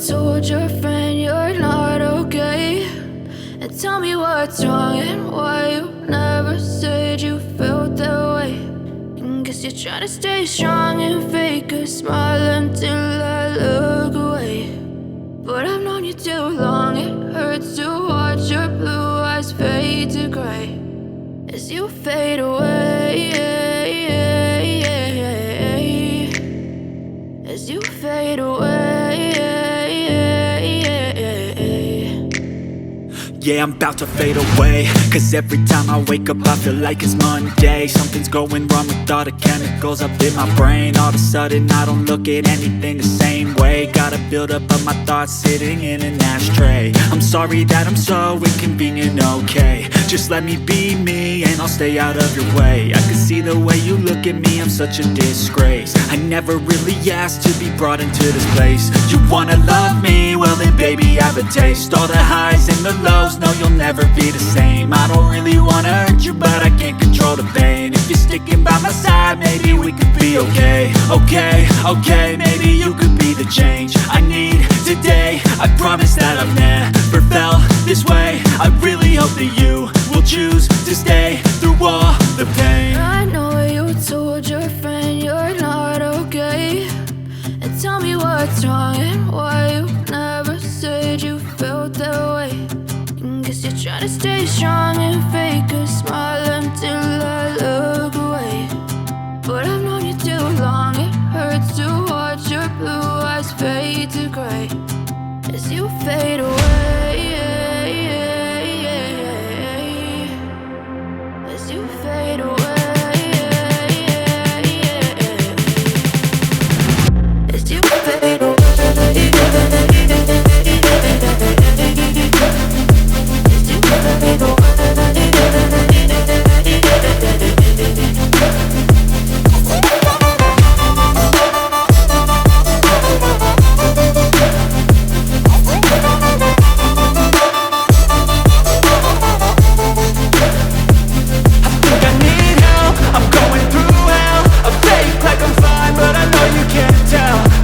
told your friend you're not okay, and tell me what's wrong and why you never said you felt that way. And guess you're trying to stay strong and fake a smile until I look away. But I've known you too long, it hurts to watch your blue eyes fade to gray as you fade away, as you fade away. Yeah, I'm about to fade away, cause every time I wake up I feel like it's Monday. Something's going wrong with all the chemicals up in my brain. All of a sudden I don't look at anything the same way. Gotta build up of my thoughts sitting in an ashtray. I'm sorry that I'm so inconvenient, okay. Just let me be me and I'll stay out of your way. I can see the way you look at me, I'm such a disgrace. I never really asked to be brought into this place. You wanna love me? Well then baby I have a taste. All the highs and the lows, no you'll never be the same. I don't really wanna hurt you but I can't control the pain. If you're sticking by my side maybe we could be okay. Okay, maybe you could be the change I need today. I promise that I've never felt this way. I really hope that you will choose to stay through all the pain. I know you told your friend you're not okay, and tell me what's wrong and why you never said you felt that way. And guess you're trying to stay strong and fake a smile until I look away. But I've known you too long, it hurts to watch your blue eyes fade to gray as you fade away, as you fade away, as you fade away.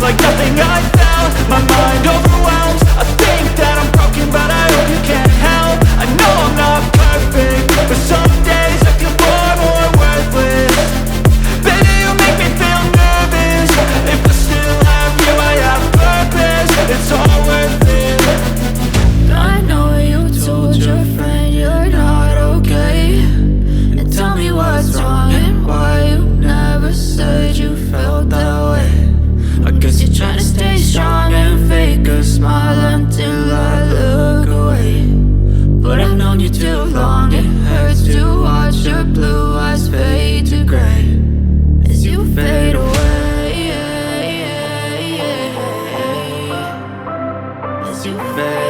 Like nothing I felt, my mind overwhelmed. I think that I'm broken, but I hope you can't help. I know I'm not perfect, but some days I feel far more worthless. Baby, you make me feel nervous. If I still have you, I have purpose. It's all worth it. I know you told your friend you're not okay, and tell me what's wrong and why you never said you felt that way. I guess you're trying to stay strong and fake a smile until I look away. But I've known you too long, it hurts to watch your blue eyes fade to gray as you fade away, as you fade